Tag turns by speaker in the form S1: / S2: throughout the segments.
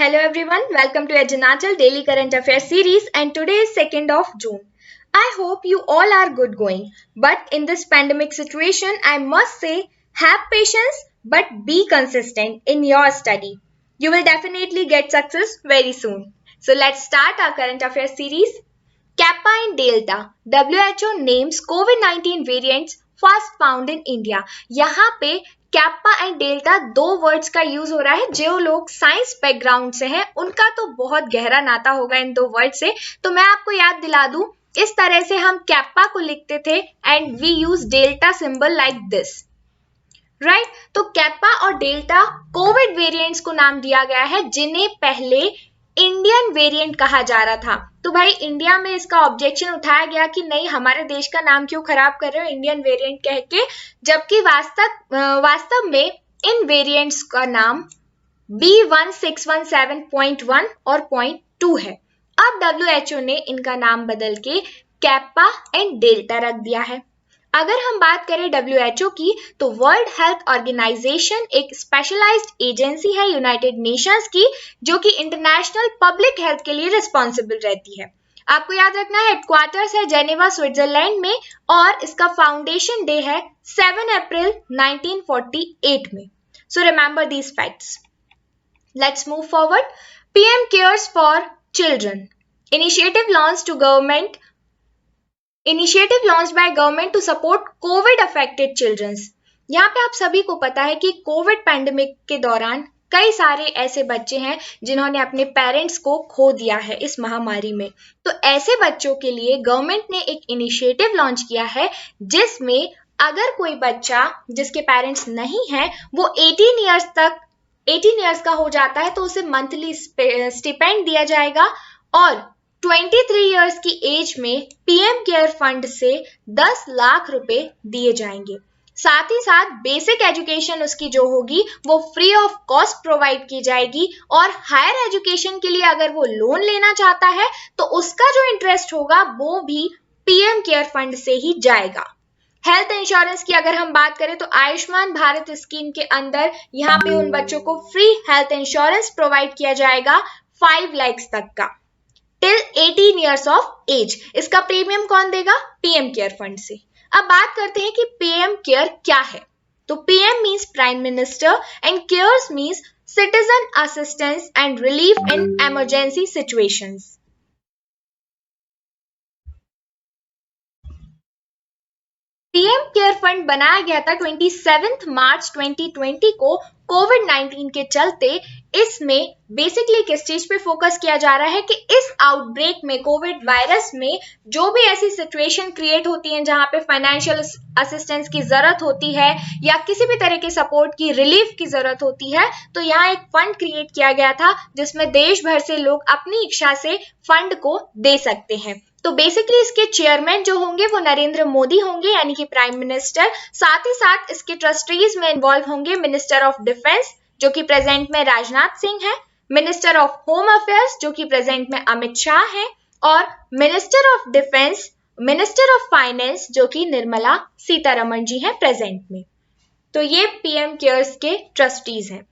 S1: Hello everyone, welcome to Edjanachal Daily Current Affairs series and today is 2nd of June. I hope you all are good going, but in this pandemic situation, I must say have patience but be consistent in your study. You will definitely get success very soon. So let's start our current affairs series. Kappa and Delta, WHO names COVID-19 variants first found in India. यहाँ पे kappa and delta दो words का use हो रहा है. जो लोग science background से हैं उनका तो बहुत गहरा नाता होगा इन दो वर्ड से. तो मैं आपको याद दिला दूं, इस तरह से हम कैप्पा को लिखते थे and we use delta symbol like this, right. तो कैप्पा और डेल्टा कोविड वेरिएंट्स को नाम दिया गया है जिन्हें पहले इंडियन वेरिएंट कहा जा रहा था. तो भाई इंडिया में इसका ऑब्जेक्शन उठाया गया कि नहीं, हमारे देश का नाम क्यों खराब कर रहे हो इंडियन वेरिएंट कह के, जबकि वास्तव में इन वेरिएंट्स का नाम B1617.1 और .2 है. अब WHO ने इनका नाम बदल के कैप्पा एंड डेल्टा रख दिया है. अगर हम बात करें WHO की, तो वर्ल्ड हेल्थ ऑर्गेनाइजेशन एक स्पेशलाइज्ड एजेंसी है यूनाइटेड नेशंस की, जो कि इंटरनेशनल पब्लिक हेल्थ के लिए रिस्पॉन्सिबल रहती है. आपको याद रखना है हेडक्वार्टर्स है जेनेवा स्विट्जरलैंड में और इसका फाउंडेशन डे है 7 अप्रैल 1948 में. So remember these facts. Let's move forward. PM cares for children initiative launched by government to support COVID affected children. यहाँ पे आप सभी को पता है कि कोविड पैंडेमिक के दौरान कई सारे ऐसे बच्चे हैं जिन्होंने अपने पेरेंट्स को खो दिया है इस महामारी में. तो ऐसे बच्चों के लिए गवर्नमेंट ने एक इनिशिएटिव लॉन्च किया है जिसमें अगर कोई बच्चा जिसके पेरेंट्स नहीं हैं वो 18 इयर्स का हो जाता है तो उसे मंथली स्टिपेंड दिया जाएगा और 23 इयर्स की एज में PM केयर फंड से 10 लाख रुपए दिए जाएंगे. साथ ही साथ बेसिक एजुकेशन उसकी जो होगी वो फ्री ऑफ कॉस्ट प्रोवाइड की जाएगी और हायर एजुकेशन के लिए अगर वो लोन लेना चाहता है तो उसका जो इंटरेस्ट होगा वो भी PM केयर फंड से ही जाएगा. हेल्थ इंश्योरेंस की अगर हम बात करें तो आयुष्मान भारत स्कीम के अंदर यहाँ पे उन बच्चों को फ्री हेल्थ इंश्योरेंस प्रोवाइड किया जाएगा 5 लाख तक का टिल 18 इयर्स ऑफ एज. इसका प्रीमियम कौन देगा? PM केयर फंड से. अब बात करते हैं कि PM केयर क्या है. तो PM means prime minister and cares means citizen assistance and relief in emergency situations. PM care fund बनाया गया था 27 मार्च 2020 को कोविड-19 के चलते. इसमें बेसिकली किस चीज पे फोकस किया जा रहा है कि इस आउटब्रेक में कोविड वायरस में जो भी ऐसी सिचुएशन क्रिएट होती है जहां पे फाइनेंशियल असिस्टेंस की जरूरत होती है या किसी भी तरह के सपोर्ट की रिलीफ की जरूरत होती है, तो यहाँ एक फंड क्रिएट किया गया था जिसमें देश भर से लोग अपनी इच्छा से फंड को दे सकते हैं. तो बेसिकली इसके चेयरमैन जो होंगे वो नरेंद्र मोदी होंगे यानी कि प्राइम मिनिस्टर. साथ ही साथ इसके ट्रस्टीज में इन्वॉल्व होंगे मिनिस्टर ऑफ डिफेंस जो कि प्रेजेंट में राजनाथ सिंह है, मिनिस्टर ऑफ होम अफेयर्स जो कि प्रेजेंट में अमित शाह है और मिनिस्टर ऑफ फाइनेंस जो कि निर्मला सीतारमण जी हैं प्रेजेंट में. तो ये PM केयर्स के ट्रस्टीज हैं.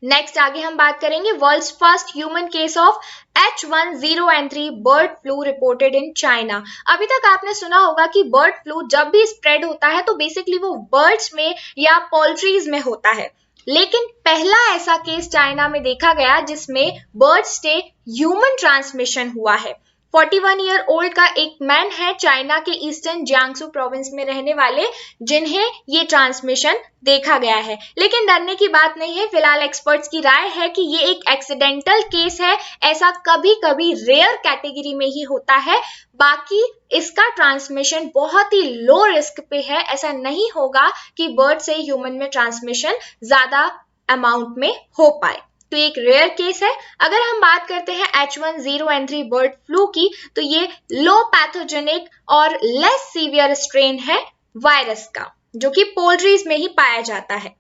S1: नेक्स्ट आगे हम बात करेंगे world's first human case of H1N3 bird flu reported in China. अभी तक आपने सुना होगा कि बर्ड फ्लू जब भी स्प्रेड होता है तो बेसिकली वो बर्ड्स में या पोल्ट्रीज में होता है, लेकिन पहला ऐसा केस चाइना में देखा गया जिसमें बर्ड्स से ह्यूमन ट्रांसमिशन हुआ है. 41 ईयर ओल्ड का एक मैन है चाइना के ईस्टर्न जियांगसू प्रोविंस में रहने वाले जिन्हें ये ट्रांसमिशन देखा गया है. लेकिन डरने की बात नहीं है. फिलहाल एक्सपर्ट्स की राय है कि ये एक एक्सीडेंटल केस है, ऐसा कभी कभी रेयर कैटेगरी में ही होता है. बाकी इसका ट्रांसमिशन बहुत ही लो रिस्क पे है. ऐसा नहीं होगा कि बर्ड से ह्यूमन में ट्रांसमिशन ज्यादा अमाउंट में हो पाए. तो एक रेयर केस है. अगर हम बात करते हैं H1N3 बर्ड फ्लू की, तो ये लो पैथोजेनिक और लेस सीवियर स्ट्रेन है वायरस का जो कि पोल्ट्रीज में ही पाया जाता है.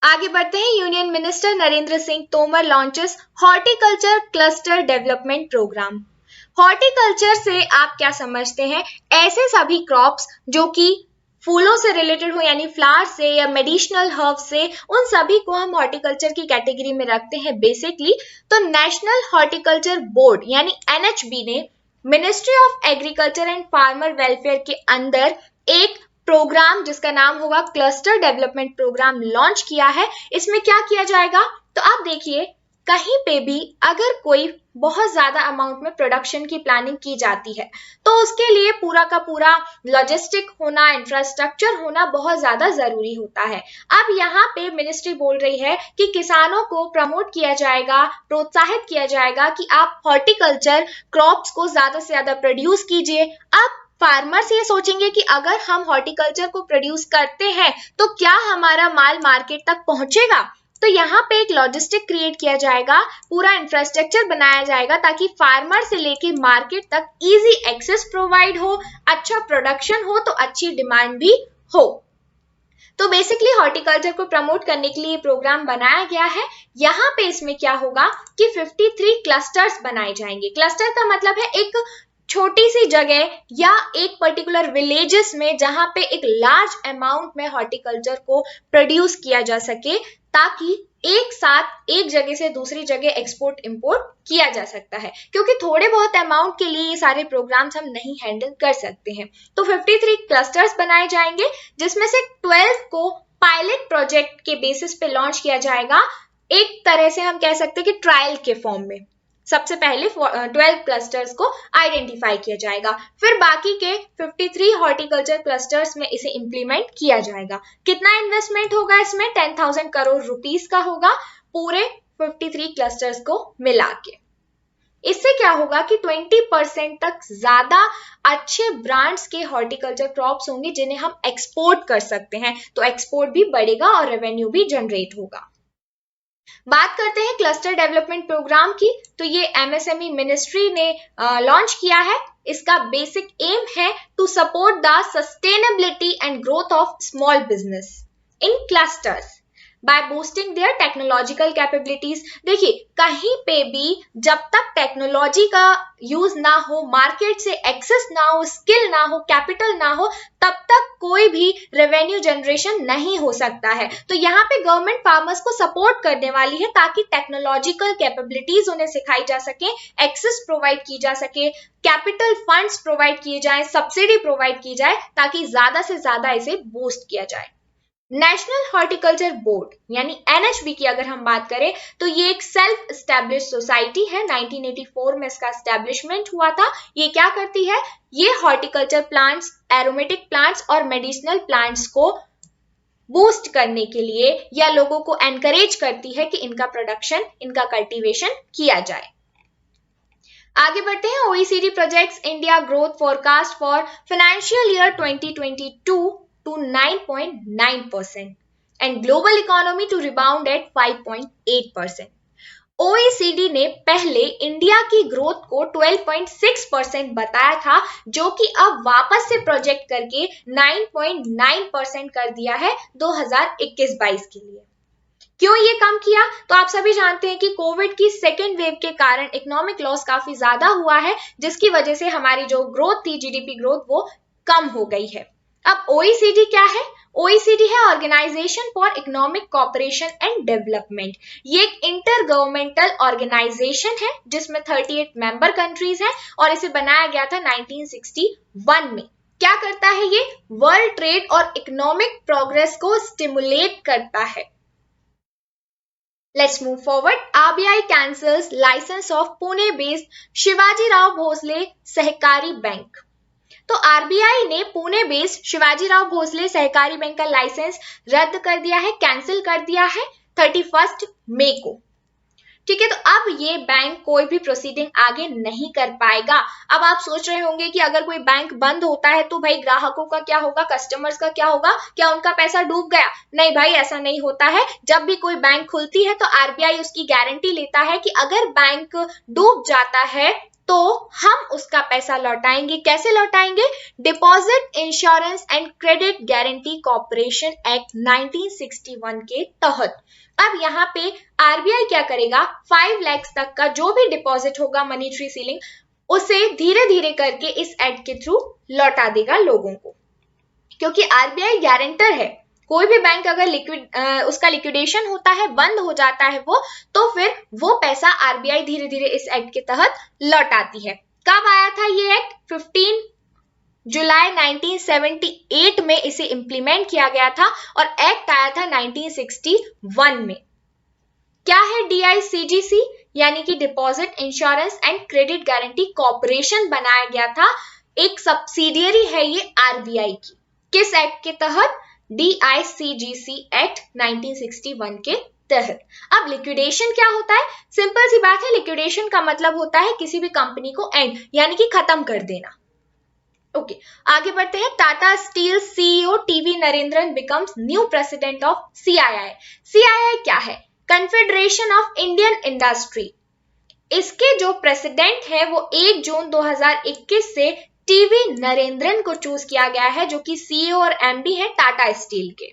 S1: आगे बढ़ते हैं. Union minister Narendra Singh Tomar launches horticulture cluster development programme. Horticulture से आप क्या समझते हैं? ऐसे सभी क्रॉप्स जो कि फूलों से रिलेटेड हो यानी फ्लावर से या मेडिसिनल हर्ब से, उन सभी को हम हॉर्टिकल्चर की कैटेगरी में रखते हैं बेसिकली। तो नेशनल हॉर्टिकल्चर बोर्ड यानी NHB ने ministry of agriculture and farmer welfare के अंदर एक प्रोग्राम जिसका नाम होगा क्लस्टर डेवलपमेंट प्रोग्राम लॉन्च किया है। इसमें क्या किया जाएगा, तो आप देखिए कहीं पे भी अगर कोई बहुत ज्यादा अमाउंट में प्रोडक्शन की प्लानिंग की जाती है तो उसके लिए पूरा का पूरा लॉजिस्टिक होना, इंफ्रास्ट्रक्चर होना बहुत ज्यादा जरूरी होता है। अब यहाँ पे मिनिस्ट्री बोल रही है कि किसानों को प्रमोट किया जाएगा, प्रोत्साहित किया जाएगा कि आप हॉर्टिकल्चर क्रॉप्स को ज्यादा से ज्यादा प्रोड्यूस कीजिए। अब फार्मर्स ये सोचेंगे कि अगर हम हॉर्टिकल्चर को प्रोड्यूस करते हैं तो क्या हमारा माल मार्केट तक पहुंचेगा। तो यहाँ पे एक लॉजिस्टिक क्रिएट किया जाएगा, पूरा इंफ्रास्ट्रक्चर बनाया जाएगा ताकि फार्मर से लेके मार्केट तक इजी एक्सेस प्रोवाइड हो, अच्छा प्रोडक्शन हो तो अच्छी डिमांड भी हो। तो बेसिकली हॉर्टिकल्चर को प्रमोट करने के लिए प्रोग्राम बनाया गया है। यहाँ पे इसमें क्या होगा कि 53 क्लस्टर्स बनाए जाएंगे। क्लस्टर का मतलब है एक छोटी सी जगह या एक पर्टिकुलर विलेजेस में जहां पे एक लार्ज अमाउंट में हॉर्टिकल्चर को प्रोड्यूस किया जा सके, ताकि एक साथ एक जगह से दूसरी जगह एक्सपोर्ट इंपोर्ट किया जा सकता है, क्योंकि थोड़े बहुत अमाउंट के लिए ये सारे प्रोग्राम्स हम नहीं हैंडल कर सकते हैं। तो 53 क्लस्टर्स बनाए जाएंगे जिसमें से 12 को पायलट प्रोजेक्ट के बेसिस पे लॉन्च किया जाएगा। एक तरह से हम कह सकते हैं कि ट्रायल के फॉर्म में सबसे पहले 12 क्लस्टर्स को आइडेंटिफाई किया जाएगा, फिर बाकी के 53 हॉर्टिकल्चर क्लस्टर्स में इसे इंप्लीमेंट किया जाएगा। कितना इन्वेस्टमेंट होगा इसमें, 10,000 करोड़ रुपीस का होगा पूरे 53 क्लस्टर्स को मिला के। इससे क्या होगा कि 20% तक ज्यादा अच्छे ब्रांड्स के हॉर्टिकल्चर क्रॉप्स होंगे जिन्हें हम एक्सपोर्ट कर सकते हैं, तो एक्सपोर्ट भी बढ़ेगा और रेवेन्यू भी जनरेट होगा। बात करते हैं क्लस्टर डेवलपमेंट प्रोग्राम की, तो ये MSME मिनिस्ट्री ने लॉन्च किया है। इसका बेसिक एम है to support the sustainability and growth of small business in clusters by boosting their technological capabilities. देखिए कहीं पे भी जब तक टेक्नोलॉजी का यूज ना हो, मार्केट से एक्सेस ना हो, स्किल ना हो, कैपिटल ना हो, तब तक कोई भी रेवेन्यू जनरेशन नहीं हो सकता है। तो यहाँ पे गवर्नमेंट फार्मर्स को सपोर्ट करने वाली है ताकि टेक्नोलॉजिकल कैपेबिलिटीज उन्हें सिखाई जा सके, एक्सेस प्रोवाइड की जा सके, कैपिटल फंड्स प्रोवाइड किए जाए, सब्सिडी प्रोवाइड की जाए ताकि ज्यादा से ज्यादा इसे बूस्ट किया जाए। नेशनल हॉर्टिकल्चर बोर्ड यानी NHB की अगर हम बात करें तो ये एक सेल्फ एस्टैब्लिश सोसाइटी है। 1984 में इसका एस्टैब्लिशमेंट हुआ था। ये क्या करती है, ये हॉर्टिकल्चर प्लांट्स, एरोमेटिक प्लांट्स और मेडिसिनल प्लांट्स को बूस्ट करने के लिए या लोगों को एनकरेज करती है कि इनका प्रोडक्शन, इनका कल्टीवेशन किया जाए। आगे बढ़ते हैं। OECD projects India growth forecast for financial year 2022 to 9.9% and global economy to rebound at 5.8%. OECD ने पहले इंडिया की ग्रोथ को 12.6% बताया था, जो कि अब वापस से प्रोजेक्ट करके 9.9% कर दिया है 2021-22 के लिए। क्यों ये कम किया, तो आप सभी जानते हैं कि कोविड की सेकेंड वेव के कारण इकोनॉमिक लॉस काफी ज्यादा हुआ है, जिसकी वजह से हमारी जो ग्रोथ थी, GDP ग्रोथ, वो कम हो गई है। अब OECD क्या है, OECD है organisation for economic cooperation and development. ये एक इंटर गवर्नमेंटल ऑर्गेनाइजेशन है जिसमें 38 मेंबर कंट्रीज हैं और इसे बनाया गया था 1961 में। क्या करता है ये, वर्ल्ड ट्रेड और इकोनॉमिक प्रोग्रेस को स्टिमुलेट करता है। Let's move forward. RBI cancels license of Pune based Shivaji Rao Bhosle सहकारी बैंक। तो RBI ने पुणे बेस्ड शिवाजी राव भोसले सहकारी बैंक का लाइसेंस रद्द कर दिया है, कैंसिल कर दिया है 31 मई को। ठीक है, तो अब ये बैंक कोई भी प्रोसीडिंग आगे नहीं कर पाएगा। अब आप सोच रहे होंगे कि अगर कोई बैंक बंद होता है तो भाई ग्राहकों का क्या होगा, कस्टमर्स का क्या होगा, क्या उनका पैसा डूब गया? नहीं भाई, ऐसा नहीं होता है। जब भी कोई बैंक खुलती है तो RBI उसकी गारंटी लेता है कि अगर बैंक डूब जाता है तो हम उसका पैसा लौटाएंगे। कैसे लौटाएंगे? Deposit insurance and credit guarantee corporation act 1961 के तहत। अब यहाँ पे RBI क्या करेगा, 5 लाख तक का जो भी डिपॉजिट होगा, मॉनेटरी सीलिंग, उसे धीरे धीरे करके इस एक्ट के थ्रू लौटा देगा लोगों को। क्योंकि आरबीआई गारंटर है। कोई भी बैंक अगर उसका लिक्विडेशन होता है, बंद हो जाता है वो, तो फिर वो पैसा आरबीआई धीरे धीरे इस एक्ट के तहत लौटाती है। कब आया था ये एक्ट? 15 जुलाई 1978 में इसे इंप्लीमेंट किया गया था और एक्ट आया था 1961 में। क्या है डीआईसीजीसी? यानी कि deposit insurance and credit guarantee corporation बनाया गया था। एक सब्सिडियरी है ये आरबीआई की। किस एक्ट के तहत? डीआईसीजीसी एक्ट 1961 के तहत। अब लिक्विडेशन क्या होता है? सिंपल सी बात है, लिक्विडेशन का मतलब होता है किसी भी कंपनी को एंड यानी कि खत्म कर देना। ओके, आगे बढ़ते हैं। Tata steel CEO TV Narendran becomes new president of CII. CII क्या है? Confederation of Indian industry. इसके जो प्रेसिडेंट है वो 1 जून 2021 से टीवी नरेंद्रन को चूज किया गया है, जो कि सीईओ और एमडी है टाटा स्टील के।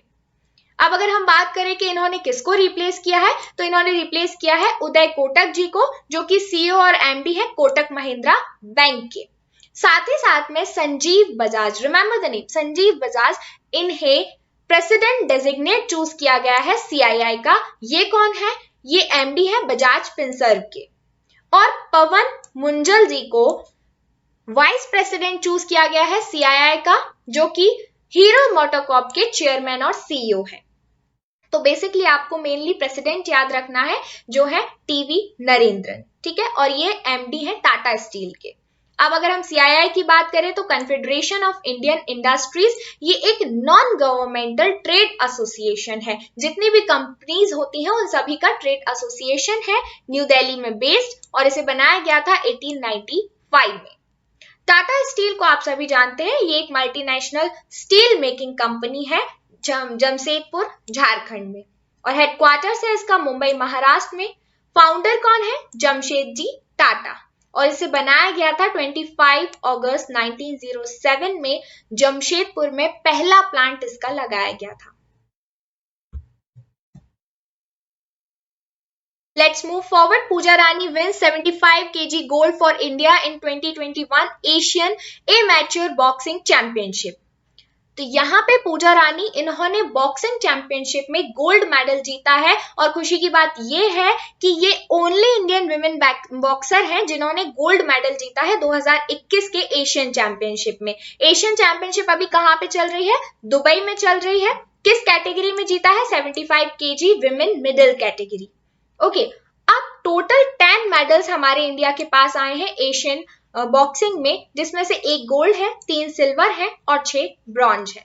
S1: अब अगर हम बात करें कि इन्होंने किसको रिप्लेस किया है, तो इन्होंने रिप्लेस किया है उदय कोटक जी को, जो कि सीईओ और एमडी है कोटक महिंद्रा बैंक के। साथ ही साथ में Sanjeev Bajaj, remember the name Sanjeev Bajaj, इन्हें प्रेसिडेंट डेजिग्नेट चूज किया गया है सीआईआई का। ये कौन है? ये एमडी है बजाज फिनसर्व के। और पवन मुंजल जी को वाइस प्रेसिडेंट चूज किया गया है सीआईआई का, जो कि हीरो मोटोकॉर्प के चेयरमैन और सीईओ है। तो बेसिकली आपको मेनली प्रेसिडेंट याद रखना है, जो है टीवी नरेंद्रन, ठीक है, और ये एमडी है टाटा स्टील के। अब अगर हम सीआईआई की बात करें तो कन्फेडरेशन ऑफ इंडियन इंडस्ट्रीज, ये एक नॉन गवर्नमेंटल ट्रेड एसोसिएशन है। जितनी भी कंपनीज होती हैं उन सभी का ट्रेड एसोसिएशन है, न्यू दिल्ली में बेस्ड, और इसे बनाया गया था 1895 में। टाटा स्टील को आप सभी जानते हैं, ये एक मल्टीनेशनल स्टील मेकिंग कंपनी है जमशेदपुर झारखंड में, और हेडक्वार्टर्स है इसका मुंबई महाराष्ट्र में। फाउंडर कौन है? जमशेदजी टाटा, और इसे बनाया गया था 25 अगस्त 1907 में। जमशेदपुर में पहला प्लांट इसका लगाया गया था। Let's move forward. Pooja Rani wins 75 kg gold for India in 2021 Asian Amateur Boxing Championship. तो यहाँ पे पूजा रानी, इन्होंने बॉक्सिंग चैंपियनशिप में गोल्ड मेडल जीता है, और खुशी की बात ये है कि ये ओनली इंडियन विमेन बॉक्सर हैं जिन्होंने गोल्ड मेडल जीता है 2021 के एशियन चैंपियनशिप में। एशियन चैंपियनशिप अभी कहाँ पे चल रही है? दुबई में चल रही है। किस कैटेगरी में जीता है? 75 kg women middle category. Okay, अब टोटल 10 मेडल्स हमारे इंडिया के पास आए हैं एशियन बॉक्सिंग में, जिसमें से 1 गोल्ड है, 3 सिल्वर है और 6 ब्रॉन्ज है।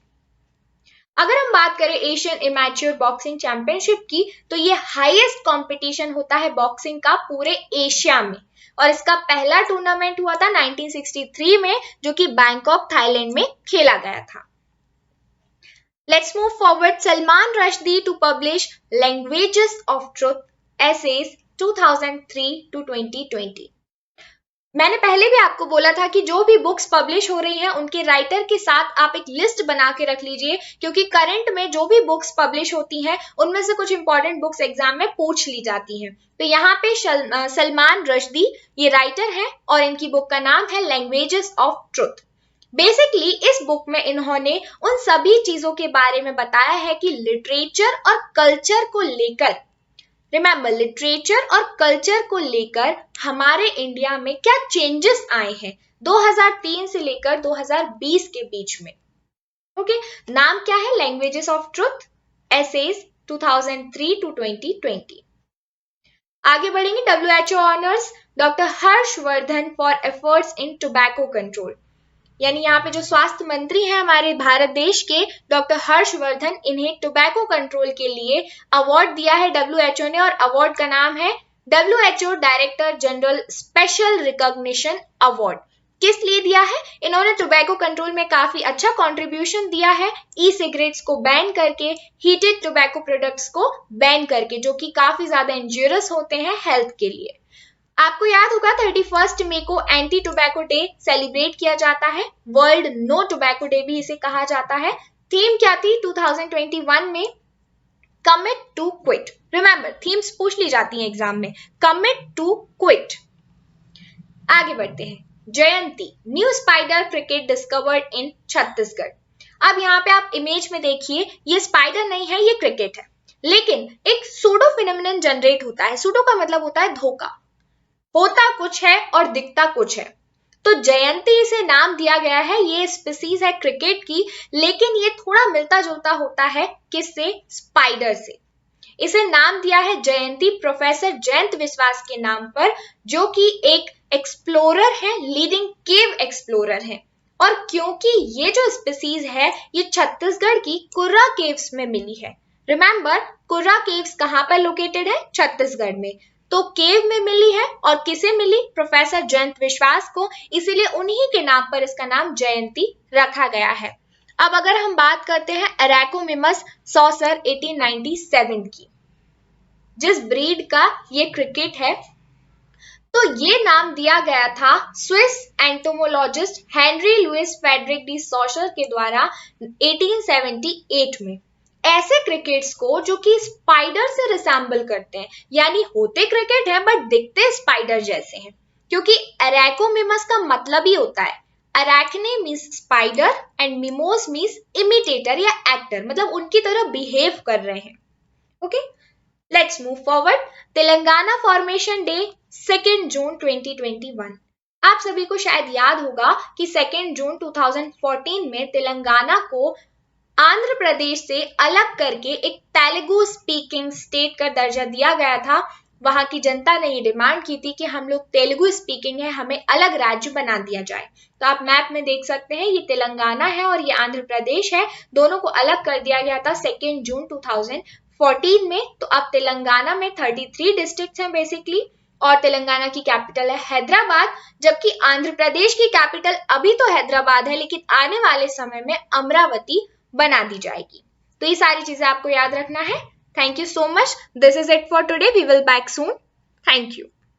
S1: अगर हम बात करें एशियन इमेच्योर बॉक्सिंग चैंपियनशिप की, तो ये हाईएस्ट कंपटीशन होता है बॉक्सिंग का पूरे एशिया में, और इसका पहला टूर्नामेंट हुआ था 1963 में, जो कि बैंकॉक थाईलैंड में खेला गया था। Let's move forward. Salman Rushdie to publish languages of truth essays 2003 to 2020। मैंने पहले भी आपको बोला था कि जो भी बुक्स पब्लिश हो रही हैं उनके राइटर के साथ आप एक लिस्ट बना के रख लीजिए, क्योंकि करंट में जो भी बुक्स पब्लिश होती हैं उनमें से कुछ इंपॉर्टेंट बुक्स एग्जाम में पूछ ली जाती हैं। तो यहाँ पे सलमान रश्दी ये राइटर हैं, और इनकी बुक का नाम है लैंग्वेजेस ऑफ ट्रुथ। बेसिकली इस बुक में इन्होंने उन सभी चीजों के बारे में बताया है कि लिटरेचर और कल्चर को लेकर, रिमेंबर लिटरेचर और कल्चर को लेकर हमारे इंडिया में क्या चेंजेस आए हैं 2003 से लेकर 2020 के बीच में। ओके, नाम क्या है? Languages of truth essays 2003 to 2020। आगे बढ़ेंगे। WHO honours doctor Harshvardhan for efforts in tobacco control, यानी यहाँ पे जो स्वास्थ्य मंत्री हैं हमारे भारत देश के डॉक्टर हर्षवर्धन, इन्हें टोबैको कंट्रोल के लिए अवार्ड दिया है WHO ने, और अवार्ड का नाम है WHO director general special recognition award. किस लिए दिया है? इन्होंने टोबैको कंट्रोल में काफी अच्छा कंट्रीब्यूशन दिया है, ई सिगरेट्स को बैन करके, हीटेड टोबैको प्रोडक्ट्स को बैन करके, जो कि काफी ज्यादा इंजूरियस होते हैं हेल्थ के लिए। आपको याद होगा 31 मई को एंटी टोबैको डे सेलिब्रेट किया जाता है, वर्ल्ड नो टोबैको डे भी इसे कहा जाता है। थीम क्या थी 2021 में? Commit to quit. Remember themes पूछ ली जाती हैं एग्जाम में, कमिट टू क्विट। आगे बढ़ते हैं। Jayanti, new spider cricket discovered in Chhattisgarh. अब यहाँ पे आप इमेज में देखिए, ये स्पाइडर नहीं है, ये क्रिकेट है, लेकिन एक सूडो फिनोमिनन जनरेट होता है। सूडो का मतलब होता है धोखा, होता कुछ है और दिखता कुछ है। तो जयंती इसे नाम दिया गया है, ये स्पीसीज है क्रिकेट की, लेकिन ये थोड़ा मिलता जुलता होता है किससे? स्पाइडर से। इसे नाम दिया है जयंती प्रोफेसर जयंत विश्वास के नाम पर, जो कि एक एक्सप्लोरर है, लीडिंग केव एक्सप्लोरर है। और क्योंकि ये जो स्पीसीज है ये छत्तीसगढ़ की कुर्रा केव्स में मिली है। रिमेंबर, कुर्रा केव्स कहाँ पर लोकेटेड है? छत्तीसगढ़ में। तो केव में मिली है और किसे मिली? प्रोफेसर जयंत विश्वास को, इसीलिए उन्हीं के नाम पर इसका नाम जयंती रखा गया है। अब अगर हम बात करते हैं अरैकोमिमस सॉसर 1897 की, जिस ब्रीड का ये क्रिकेट है, तो ये नाम दिया गया था Swiss entomologist Henri Louis Frederic de Saussure के द्वारा 1878 में। ऐसे क्रिकेट्स को जो कि स्पाइडर से रिसेंबल करते हैं, यानी होते क्रिकेट है बट दिखते स्पाइडर जैसे हैं, क्योंकि अरैकोमिमस का मतलब ही होता है, अरैकने means spider and मिमोस means imitator या एक्टर, मतलब उनकी तरह बिहेव कर रहे हैं। Okay, let's move forward. Telangana formation day 2 जून 2021। आप सभी को शायद याद होगा कि 2 जून 2014 में तेलंगाना को आंध्र प्रदेश से अलग करके एक तेलुगु स्पीकिंग स्टेट का दर्जा दिया गया था। वहां की जनता ने ये डिमांड की थी कि हम लोग तेलुगु स्पीकिंग है, हमें अलग राज्य बना दिया जाए। तो आप मैप में देख सकते हैं, ये तेलंगाना है और ये आंध्र प्रदेश है, दोनों को अलग कर दिया गया था 2 जून 2014 में। तो अब तेलंगाना में 33 डिस्ट्रिक्ट हैं बेसिकली, और तेलंगाना की कैपिटल है हैदराबाद, जबकि आंध्र प्रदेश की कैपिटल अभी तो हैदराबाद है, लेकिन आने वाले समय में अमरावती बना दी जाएगी। तो ये सारी चीजें आपको याद रखना है। Thank you so much. This is it for today. We will back soon. Thank you.